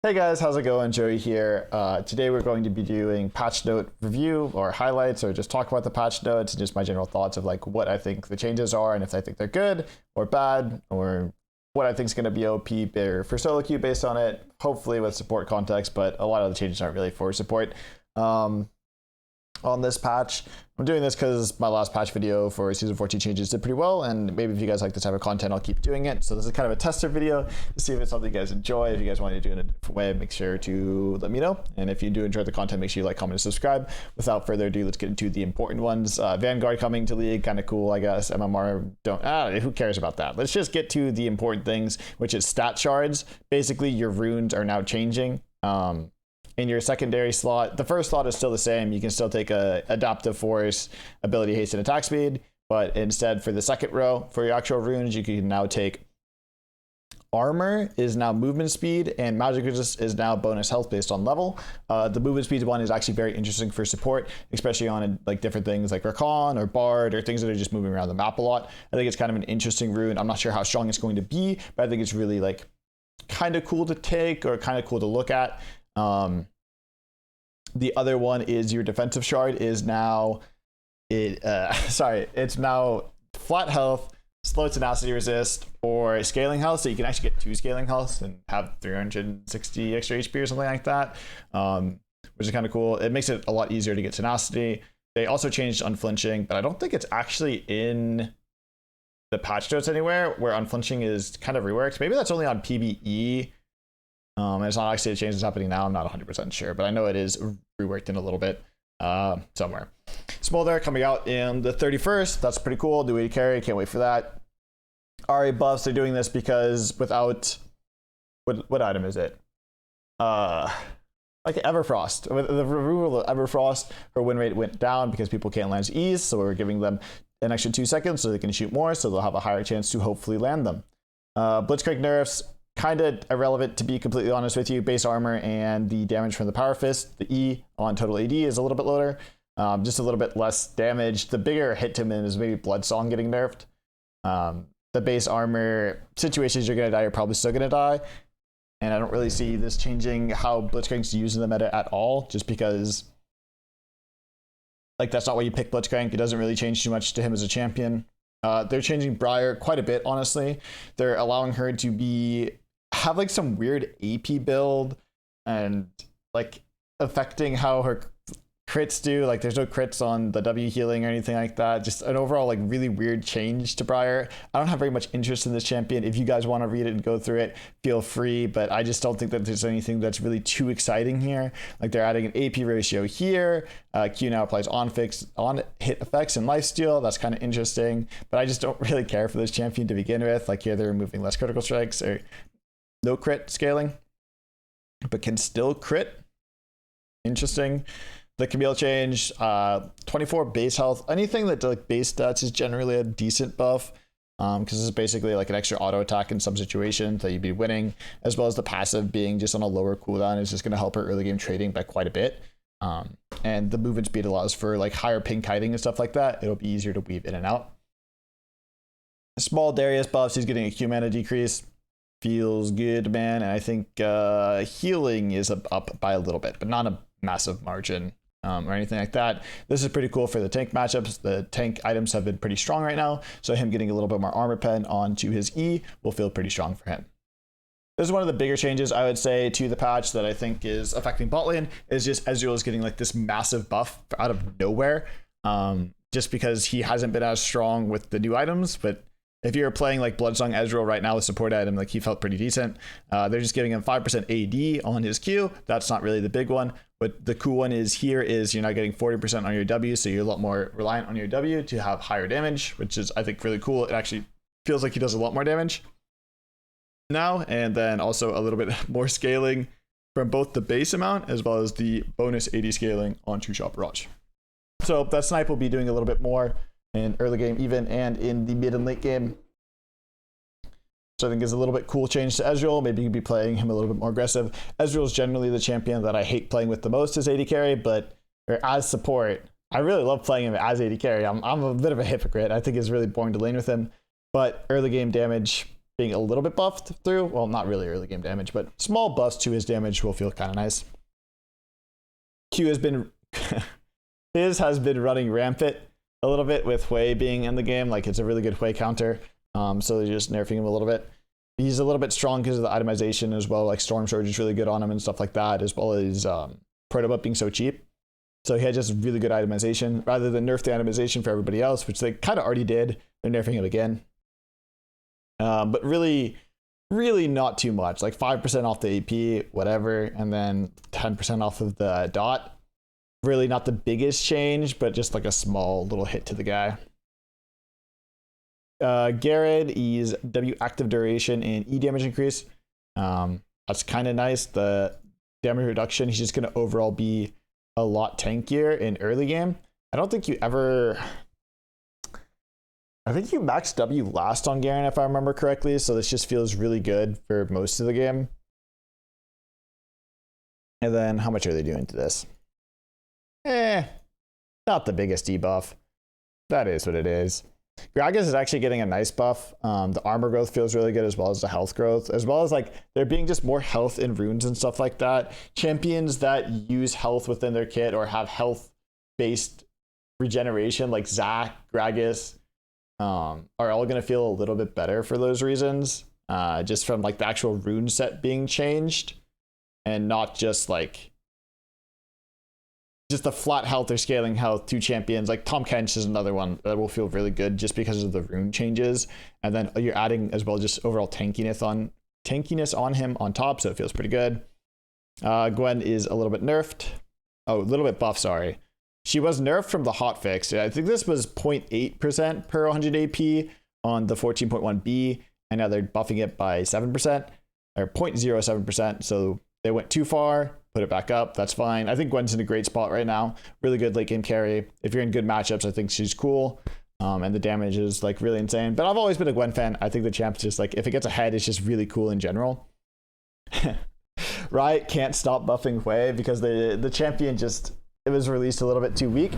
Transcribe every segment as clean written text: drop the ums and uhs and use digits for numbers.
Hey guys, how's it going? Joey here. Today we're going to be doing patch note review or highlights, or just talk about the patch notes and just my general thoughts of like what I think the changes are and if I think they're good or bad, or what I think is going to be OP better for solo queue based on it, hopefully with support context, but a lot of the changes aren't really for support. On this patch, I'm doing this because my last patch video for season 14 changes did pretty well, and maybe if you guys like this type of content, I'll keep doing it. So this is kind of a tester video to see if it's something you guys enjoy. If you guys want to do it in a different way, make sure to let me know. And if you do enjoy the content, make sure you like, comment, and subscribe. Without further ado, let's get into the important ones. Vanguard coming to League, kind of cool, I guess. MMR, who cares about that? Let's just get to the important things, which is stat shards. Basically, your runes are now changing. In your secondary slot, the first slot is still the same. You can still take a adaptive force, ability, haste, and attack speed, but instead for the second row, for your actual runes, you can now take armor is now movement speed, and magic resist is now bonus health based on level. The movement speed one is actually very interesting for support, especially on like different things like Recon or Bard or things that are just moving around the map a lot. I think it's kind of an interesting rune. I'm not sure how strong it's going to be, but I think it's really like kind of cool to take or kind of cool to look at. The other one is your defensive shard is now it's now flat health, slow tenacity resist, or scaling health, so you can actually get 2 scaling health and have 360 extra HP or something like that, which is kind of cool. It makes it a lot easier to get tenacity. They also changed unflinching, but I don't think it's actually in the patch notes anywhere where unflinching is kind of reworked. Maybe that's only on PvE. It's not actually a change that's happening now. I'm not 100% sure, but I know it is reworked in a little bit somewhere. Smolder coming out in the 31st. That's pretty cool. Do 80 carry. Can't wait for that. RA buffs. They're doing this because without what item is it? Like Everfrost. With the removal of Everfrost, her win rate went down because people can't land E's, so we're giving them an extra 2 seconds so they can shoot more, so they'll have a higher chance to hopefully land them. Blitzcrank nerfs. Kind of irrelevant, to be completely honest with you. Base armor and the damage from the power fist, the E on total AD is a little bit lower, just a little bit less damage. The bigger hit to min is maybe Bloodsong getting nerfed. The base armor situations you're gonna die, you're probably still gonna die, and I don't really see this changing how Blitzcrank's used in the meta at all, just because like that's not why you pick Blitzcrank. It doesn't really change too much to him as a champion. They're changing Briar quite a bit, honestly. They're allowing her to have like some weird AP build and like affecting how her crits do. Like there's no crits on the W healing or anything like that. Just an overall like really weird change to Briar. I don't have very much interest in this champion. If you guys want to read it and go through it, feel free, but I just don't think that there's anything that's really too exciting here. Like they're adding an AP ratio here. Q now applies on hit effects and lifesteal. That's kind of interesting, but I just don't really care for this champion to begin with. Like here they're removing less critical strikes or no crit scaling, but can still crit. Interesting. The Camille change, 24 base health. Anything that like base stats is generally a decent buff, because this is basically like an extra auto attack in some situations that you'd be winning, as well as the passive being just on a lower cooldown is just going to help her early game trading by quite a bit. And the movement speed allows for like higher ping kiting and stuff like that. It'll be easier to weave in and out. Small Darius buffs, he's getting a Q mana decrease. Feels good, man. And I think healing is up by a little bit, but not a massive margin. Or anything like that. This is pretty cool for the tank matchups. The tank items have been pretty strong right now, so him getting a little bit more armor pen onto his E will feel pretty strong for him. This is one of the bigger changes I would say to the patch that I think is affecting bot lane, is just Ezreal is getting like this massive buff out of nowhere, just because he hasn't been as strong with the new items. But if you're playing like Bloodsong Ezreal right now with support item, like he felt pretty decent. They're just giving him 5% AD on his Q. That's not really the big one. But the cool one is here is you're not getting 40% on your W, so you're a lot more reliant on your W to have higher damage, which is I think really cool. It actually feels like he does a lot more damage now, and then also a little bit more scaling from both the base amount as well as the bonus AD scaling on True Shot Barrage. So that snipe will be doing a little bit more in early game even, and in the mid and late game. So I think is a little bit cool change to Ezreal. Maybe you could be playing him a little bit more aggressive. Ezreal is generally the champion that I hate playing with the most as AD carry, but or as support, I really love playing him as AD carry. I'm a bit of a hypocrite. I think it's really boring to lane with him, but early game damage being a little bit buffed through. Well, not really early game damage, but small buffs to his damage will feel kind of nice. Q has been his has been running rampant a little bit with Hui being in the game. Like, it's a really good Hui counter. So they're just nerfing him a little bit. He's a little bit strong because of the itemization as well. Like, Storm Surge is really good on him and stuff like that, as well as Protobot being so cheap. So he had just really good itemization rather than nerf the itemization for everybody else, which they kind of already did. They're nerfing him again. But really not too much. Like 5% off the AP, whatever, and then 10% off of the dot. Really not the biggest change, but just like a small little hit to the guy. Garrett, he's W active duration and E damage increase. That's kind of nice. The damage reduction, he's just going to overall be a lot tankier in early game. I think you maxed W last on Garen, if I remember correctly, so this just feels really good for most of the game. And then how much are they doing to this? Not the biggest debuff. That is what it is. Gragas is actually getting a nice buff. The armor growth feels really good, as well as the health growth, as well as like there being just more health in runes and stuff like that. Champions that use health within their kit or have health based regeneration, like Zac, Gragas, are all going to feel a little bit better for those reasons, just from like the actual rune set being changed, and not just like just the flat health or scaling health to champions. Like Tom Kench is another one that will feel really good just because of the rune changes, and then you're adding as well just overall tankiness on him on top, so it feels pretty good. Gwen is a little bit nerfed. Oh, a little bit buff, sorry. She was nerfed from the hotfix. I think this was 0.8% per 100 AP on the 14.1B, and now they're buffing it by 7% or 0.07%. So they went too far, put it back up. That's fine. I think Gwen's in a great spot right now. Really good late game carry. If you're in good matchups, I think she's cool. And the damage is like really insane. But I've always been a Gwen fan. I think the champ's just like, if it gets ahead, it's just really cool in general. Riot can't stop buffing Hui because the champion just, it was released a little bit too weak.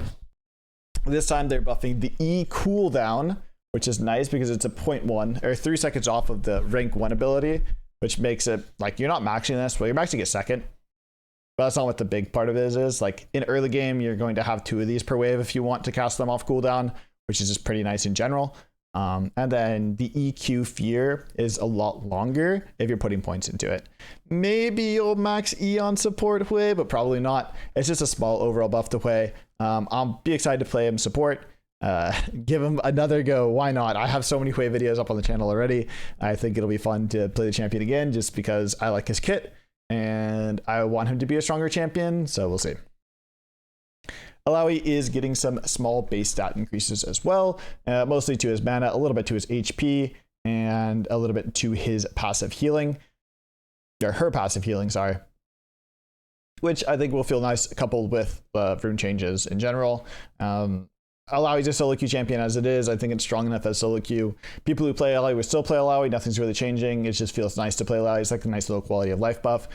This time they're buffing the E cooldown, which is nice because it's a 0.1 or 3 seconds off of the rank 1 ability, which makes it like you're not maxing this, well, you're maxing it second. But that's not what the big part of it is. Like in early game, you're going to have 2 of these per wave if you want to cast them off cooldown, which is just pretty nice in general. And then the EQ fear is a lot longer if you're putting points into it. Maybe you'll max E on support Hui, but probably not. It's just a small overall buff to Hui. I'll be excited to play him support. Give him another go. Why not? I have so many Hui videos up on the channel already. I think it'll be fun to play the champion again just because I like his kit and I want him to be a stronger champion. So we'll see. Alawi is getting some small base stat increases as well, mostly to his mana, a little bit to his HP, and a little bit to his passive healing, or her passive healing, sorry, which I think will feel nice coupled with rune changes in general. Alawi's a solo queue champion as it is. I think it's strong enough as solo queue. People who play Alawi will still play Alawi. Nothing's really changing. It just feels nice to play Alawi. It's like a nice little quality of life buff.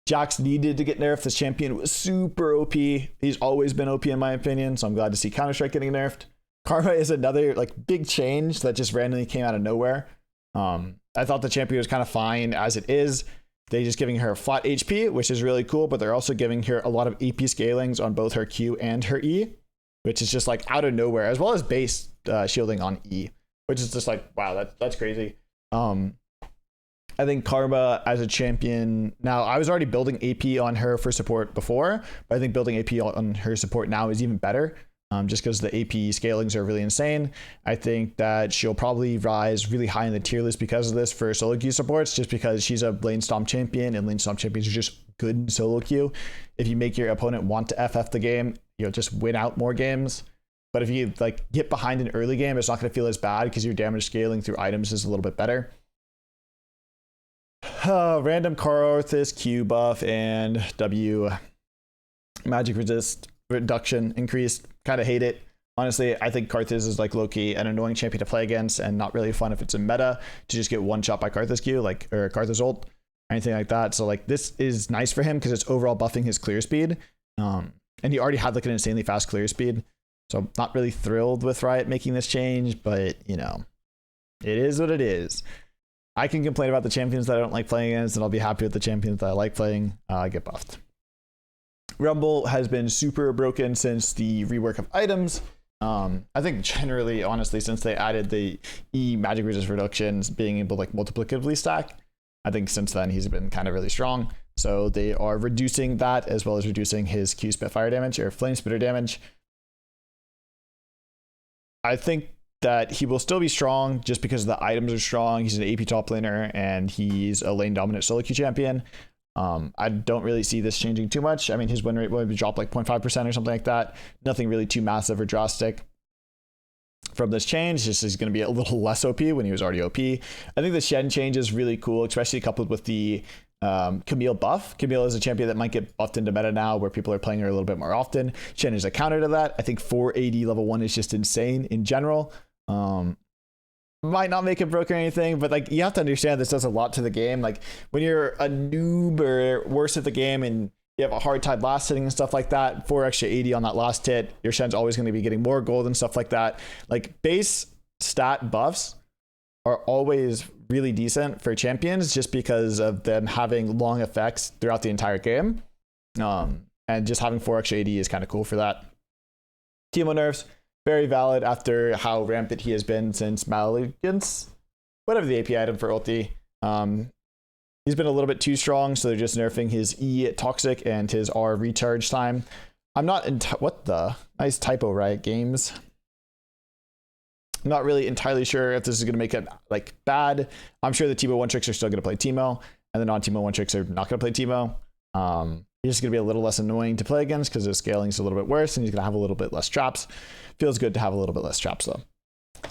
Jax needed to get nerfed. This champion was super OP. He's always been OP in my opinion, so I'm glad to see Counter-Strike getting nerfed. Karma is another like big change that just randomly came out of nowhere. I thought the champion was kind of fine as it is. They're just giving her flat HP, which is really cool, but they're also giving her a lot of AP scalings on both her Q and her E, which is just like out of nowhere, as well as base shielding on E, which is just like, wow, that's crazy. I think Karma as a champion, now I was already building AP on her for support before, but I think building AP on her support now is even better, just because the AP scalings are really insane. I think that she'll probably rise really high in the tier list because of this for solo queue supports, just because she's a lane stomp champion, and lane stomp champions are just good in solo queue. If you make your opponent want to FF the game, you'll just win out more games. But if you like get behind an early game, it's not going to feel as bad because your damage scaling through items is a little bit better. Random Karthus Q buff and W magic resist reduction increased. Kind of hate it. Honestly, I think Karthus is like low-key an annoying champion to play against and not really fun if it's in meta to just get one shot by Karthus Q, like, or Karthus ult, or anything like that. So like this is nice for him because it's overall buffing his clear speed. And he already had like an insanely fast clear speed. So I'm not really thrilled with Riot making this change, but you know, it is what it is. I can complain about the champions that I don't like playing against, and I'll be happy with the champions that I like playing get buffed. Rumble has been super broken since the rework of items. I think generally, honestly, since they added the magic resist reductions, being able to like multiplicatively stack, I think since then he's been kind of really strong. So they are reducing that as well as reducing his Q Spitfire damage or Flame Spitter damage. I think that he will still be strong just because the items are strong. He's an AP top laner and he's a lane dominant solo queue champion. I don't really see this changing too much. I mean, his win rate will drop like 0.5% or something like that. Nothing really too massive or drastic from this change. Just is going to be a little less OP when he was already OP. I think the Shen change is really cool, especially coupled with the Camille buff. Camille is a champion that might get buffed into meta now where people are playing her a little bit more often. Shen is a counter to that. I think 4 AD level 1 is just insane in general. Might not make it broke or anything, but like you have to understand this does a lot to the game. Like when you're a noob or worse at the game and you have a hard time last hitting and stuff like that, 4 extra 80 on that last hit, your Shen's always going to be getting more gold and stuff like that. Like base stat buffs are always really decent for champions just because of them having long effects throughout the entire game. And just having 4 extra 80 is kind of cool for that. Teemo nerfs, very valid after how rampant he has been since Malignance, whatever the AP item for ulti. He's been a little bit too strong, so they're just nerfing his E toxic and his R recharge time. I'm not what the nice typo, Riot Games. I'm not really entirely sure if this is going to make it like bad. I'm sure the Teemo one tricks are still going to play Teemo, and the non-Teemo one tricks are not going to play Teemo. He's just going to be a little less annoying to play against because his scaling is a little bit worse, and he's going to have a little bit less traps. Feels good to have a little bit less traps though.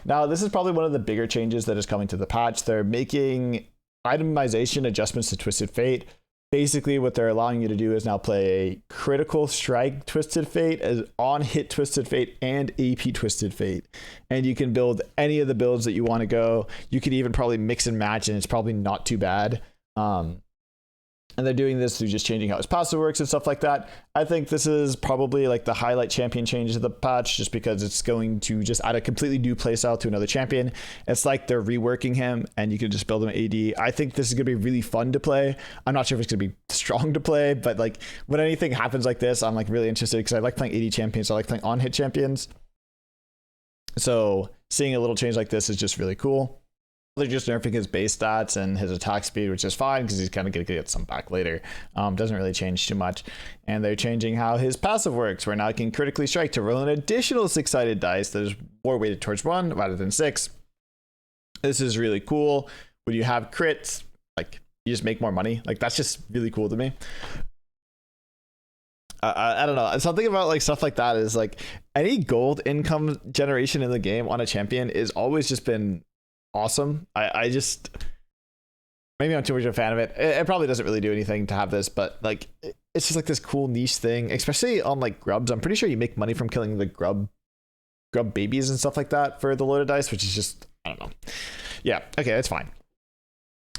Now, this is probably one of the bigger changes that is coming to the patch. They're making itemization adjustments to Twisted Fate. Basically, what they're allowing you to do is now play a critical strike Twisted Fate, as on-hit Twisted Fate, and AP Twisted Fate. And you can build any of the builds that you want to go. You could even probably mix and match, and it's probably not too bad. And they're doing this through just changing how his passive works and stuff like that. I think this is probably like the highlight champion change of the patch, just because it's going to just add a completely new playstyle to another champion. It's like they're reworking him and you can just build him AD. I think this is going to be really fun to play. I'm not sure if it's going to be strong to play, but like when anything happens like this, I'm like really interested because I like playing AD champions. I like playing on-hit champions. So seeing a little change like this is just really cool. They're just nerfing his base stats and his attack speed, which is fine because he's kind of going to get some back later. Doesn't really change too much. And they're changing how his passive works, where now he can critically strike to roll an additional 6-sided dice that is more weighted towards 1 rather than 6. This is really cool. When you have crits, like you just make more money. Like that's just really cool to me. I don't know. Something about like stuff like that is like any gold income generation in the game on a champion is always just been awesome. I just, maybe I'm too much of a fan of it. It probably doesn't really do anything to have this, but like it's just like this cool niche thing, especially on like grubs. I'm pretty sure you make money from killing the grub babies and stuff like that for the loaded dice, which is just, I don't know. Yeah, okay, that's fine.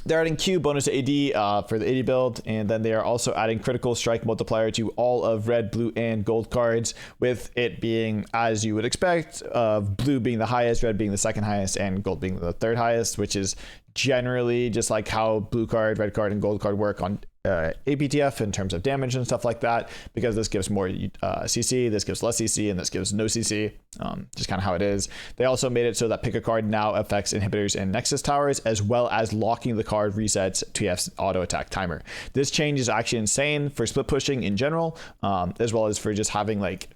They're adding Q bonus to AD for the AD build, and then they are also adding critical strike multiplier to all of red, blue, and gold cards, with it being as you would expect, of blue being the highest, red being the second highest, and gold being the third highest, which is generally just like how blue card, red card, and gold card work on APTF in terms of damage and stuff like that, because this gives more CC, this gives less CC, and this gives no CC, just kind of how it is. They also made it so that pick a card now affects inhibitors and Nexus towers, as well as locking the card resets TF's auto attack timer. This change is actually insane for split pushing in general, as well as for just having like,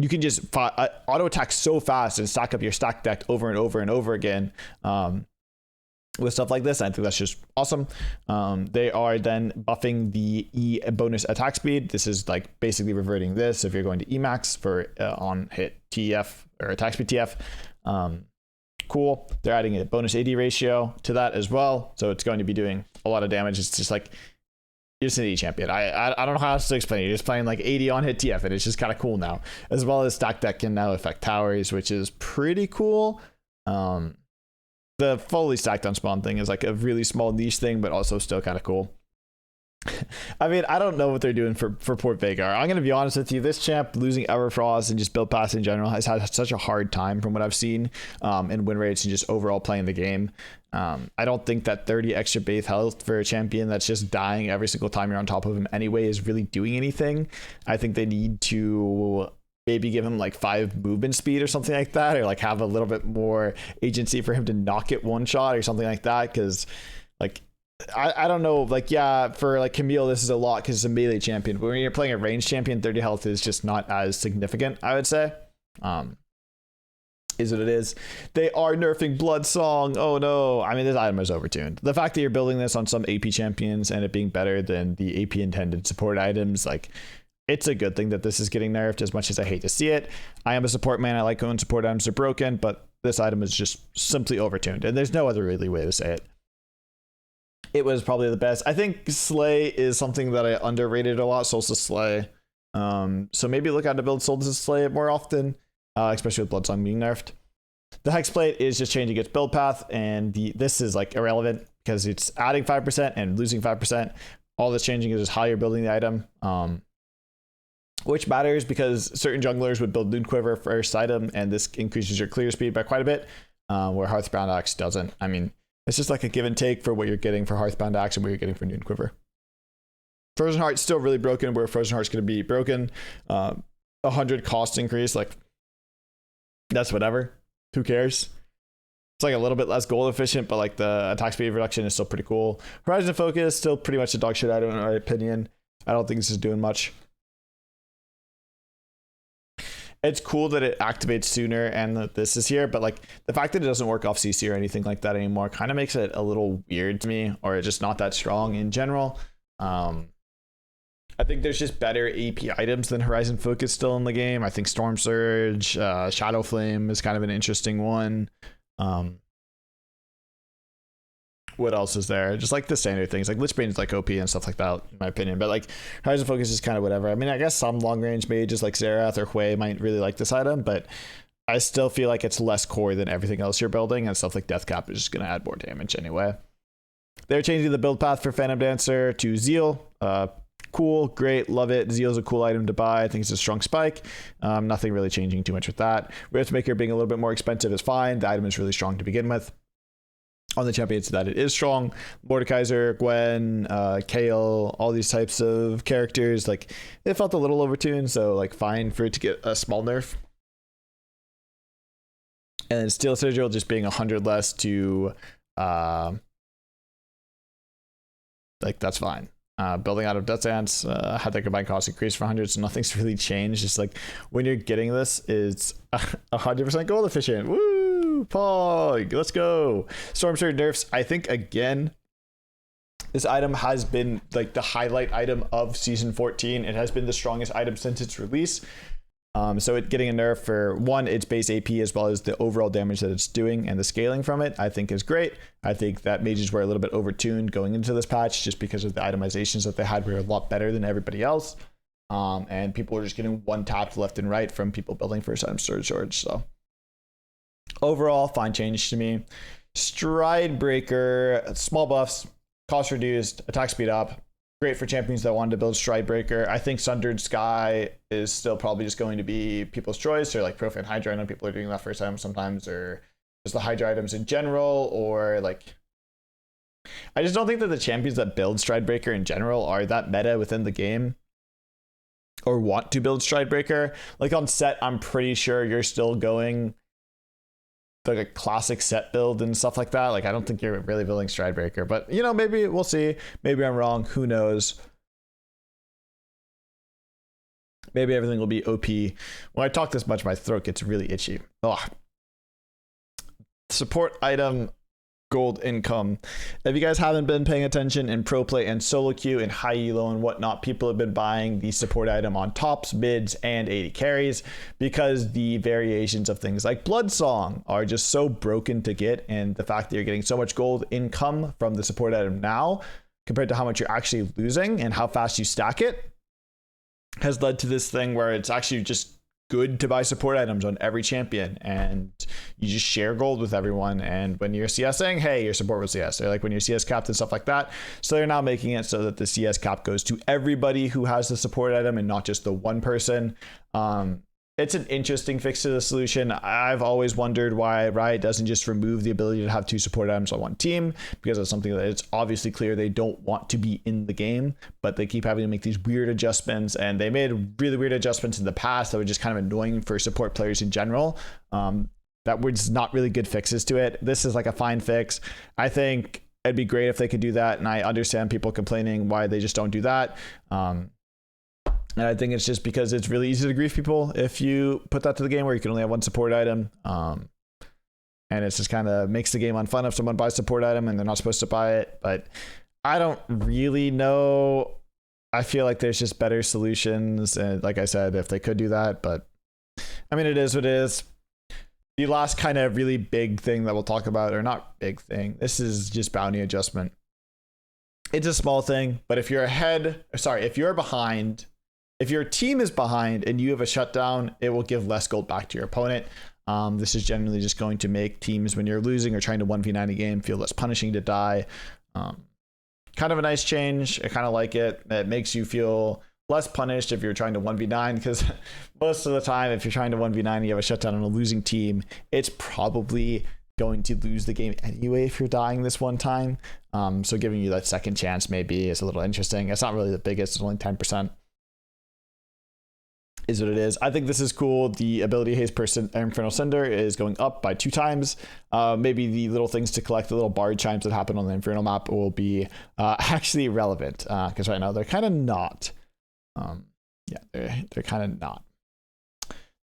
you can just auto attack so fast and stack up your stack deck over and over and over again. With stuff like this, I think that's just awesome. They are then buffing the E bonus attack speed. This is like basically reverting this if you're going to Emax for on hit TF or attack speed TF. Cool. They're adding a bonus AD ratio to that as well, so it's going to be doing a lot of damage. It's just like you're just an AD champion. I don't know how else to explain it. You're just playing like 80 on hit TF, and it's just kind of cool now. As well as stack deck can now affect towers, which is pretty cool. The fully stacked on spawn thing is like a really small niche thing, but also still kind of cool. I mean, I don't know what they're doing for Port Vagar. I'm going to be honest with you. This champ losing Everfrost and just build pass in general has had such a hard time from what I've seen in win rates and just overall playing the game. I don't think that 30 extra base health for a champion that's just dying every single time you're on top of him anyway is really doing anything. I think they need to maybe give him like 5 movement speed or something like that, or like have a little bit more agency for him to knock it one shot or something like that. Because like I don't know, like, yeah, for like Camille this is a lot because it's a melee champion, but when you're playing a range champion, 30 health is just not as significant, I would say. Is what it is. They are nerfing Blood Song. Oh no. I mean, this item is overtuned. The fact that you're building this on some AP champions and it being better than the AP intended support items, like, it's a good thing that this is getting nerfed, as much as I hate to see it. I am a support man. I like when support items are broken, but this item is just simply overtuned, and there's no other really way to say it. It was probably the best. I think Slay is something that I underrated a lot. Solstice Slay. So maybe look out to build Solstice Slay more often, especially with Bloodsong being nerfed. The Hexblade is just changing its build path, and this is like irrelevant because it's adding 5% and losing 5%. All that's changing is just how you're building the item. Which matters because certain junglers would build Noon Quiver first item, and this increases your clear speed by quite a bit, where Hearthbound Axe doesn't. I mean, it's just like a give and take for what you're getting for Hearthbound Axe and what you're getting for Noon Quiver. Frozen Heart's still really broken, where Frozen Heart's going to be broken. 100 cost increase, like, that's whatever. Who cares? It's like a little bit less gold efficient, but like the attack speed reduction is still pretty cool. Horizon Focus, still pretty much a dog shit item in my opinion. I don't think this is doing much. It's cool that it activates sooner and that this is here, but like the fact that it doesn't work off CC or anything like that anymore kind of makes it a little weird to me, or it's just not that strong in general. I think there's just better AP items than Horizon Focus still in the game. I think Storm Surge, Shadow Flame is kind of an interesting one. What else is there? Just like the standard things, like Lichbane is like OP and stuff like that, in my opinion. But like Horizon Focus is kind of whatever. I mean, I guess some long range mages like Xerath or Hui might really like this item, but I still feel like it's less core than everything else you're building, and stuff like Deathcap is just going to add more damage anyway. They're changing the build path for Phantom Dancer to Zeal. Cool, great, love it. Zeal's a cool item to buy. I think it's a strong spike. Nothing really changing too much with that. Riftmaker being a little bit more expensive is fine. The item is really strong to begin with. On the champions that it is strong, Mordekaiser, Gwen, Kayle, all these types of characters, like it felt a little overtuned, so like fine for it to get a small nerf. And then Steel Sigil just being 100 less to like that's fine. Building out of Death Dance had their combined cost increased for 100, so nothing's really changed. Just like when you're getting this, it's 100% gold efficient. Woo! Pog, let's go. Storm Surge nerfs. I think again, this item has been like the highlight item of season 14. It has been the strongest item since its release. So it getting a nerf for one, its base AP as well as the overall damage that it's doing and the scaling from it, I think is great. I think that mages were a little bit overtuned going into this patch just because of the itemizations that they had were a lot better than everybody else. And people were just getting one tapped left and right from people building first item Surge. So overall, fine change to me. Stride Breaker, small buffs, cost reduced, attack speed up. Great for champions that wanted to build Stride Breaker. I think Sundered Sky is still probably just going to be people's choice, or like Profane Hydra. I know people are doing that first item sometimes, or just the Hydra items in general, or like... I just don't think that the champions that build Stride Breaker in general are that meta within the game, or want to build Stride Breaker. Like on set, I'm pretty sure you're still going like a classic set build and stuff like that. Like I don't think you're really building Stride Breaker, but you know, maybe we'll see. Maybe I'm wrong. Who knows? Maybe everything will be OP. When I talk this much, my throat gets really itchy. Ugh. Support item gold income. If you guys haven't been paying attention in pro play and solo queue and high elo and whatnot, people have been buying the support item on tops, mids, and 80 carries because the variations of things like Blood Song are just so broken to get, and the fact that you're getting so much gold income from the support item now compared to how much you're actually losing and how fast you stack it has led to this thing where it's actually just good to buy support items on every champion, and you just share gold with everyone. And when you're CSing, hey, your support with CS. Or like when you're CS capped and stuff like that. So they're now making it so that the CS cap goes to everybody who has the support item and not just the one person. It's an interesting fix to the solution. I've always wondered why Riot doesn't just remove the ability to have 2 support items on one team, because it's something that it's obviously clear they don't want to be in the game, but they keep having to make these weird adjustments, and they made really weird adjustments in the past that were just kind of annoying for support players in general. That were just not really good fixes to it. This is like a fine fix. I think it'd be great if they could do that, and I understand people complaining why they just don't do that. And I think it's just because it's really easy to grief people if you put that to the game where you can only have one support item. And it's just kind of makes the game unfun if someone buys a support item and they're not supposed to buy it. But I don't really know. I feel like there's just better solutions. And like I said, if they could do that, but I mean, it is what it is. The last kind of really big thing that we'll talk about, or not big thing, this is just bounty adjustment. It's a small thing, but if you're if you're behind, if your team is behind and you have a shutdown, it will give less gold back to your opponent. This is generally just going to make teams, when you're losing or trying to 1v9 a game, feel less punishing to die. Kind of a nice change. I kind of like it. It makes you feel less punished if you're trying to 1v9, because most of the time, if you're trying to 1v9 and you have a shutdown on a losing team, it's probably going to lose the game anyway if you're dying this one time. So giving you that second chance maybe is a little interesting. It's not really the biggest, it's only 10%. Is what it is. I think this is cool. The ability haste per Infernal Cinder is going up by 2 times. Maybe the little things to collect, the little bard chimes that happen on the Infernal map, will be actually relevant, because right now they're kind of not. They're kind of not.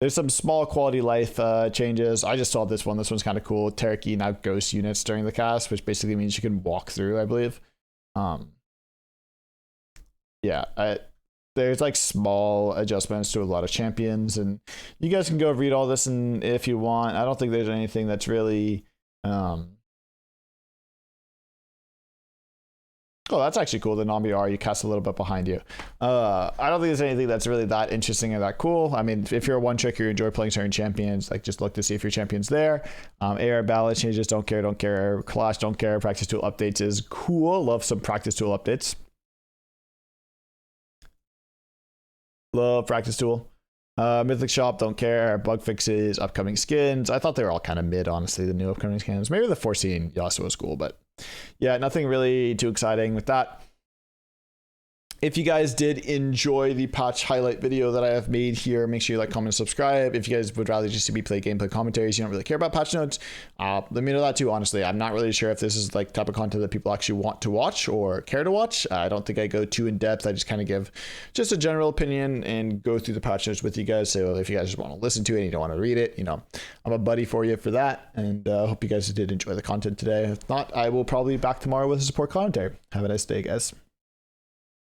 There's some small quality life changes. I just saw this one. This one's kind of cool. Tereki now ghost units during the cast, which basically means you can walk through, I believe. There's like small adjustments to a lot of champions, and you guys can go read all this and if you want. I don't think there's anything that's really oh, that's actually cool. The non-BR, you cast a little bit behind you. I don't think there's anything that's really that interesting or that cool. I mean, if you're a one trick or you enjoy playing certain champions, like just look to see if your champion's there. AR ballot changes, don't care. Clash, don't care. Practice tool updates is cool. Love some practice tool updates. Love practice tool. Mythic shop, don't care. Bug fixes, upcoming skins. I thought they were all kind of mid, honestly, the new upcoming skins. Maybe the foreseen Yasuo was cool, but yeah, nothing really too exciting with that. If you guys did enjoy the patch highlight video that I have made here, make sure you like, comment, and subscribe. If you guys would rather just see me play gameplay commentaries, you don't really care about patch notes, let me know that too, honestly. I'm not really sure if this is like type of content that people actually want to watch or care to watch. I don't think I go too in depth. I just kind of give just a general opinion and go through the patch notes with you guys. So if you guys just want to listen to it and you don't want to read it, you know, I'm a buddy for you for that. And I hope you guys did enjoy the content today. If not, I will probably be back tomorrow with a support commentary. Have a nice day, guys.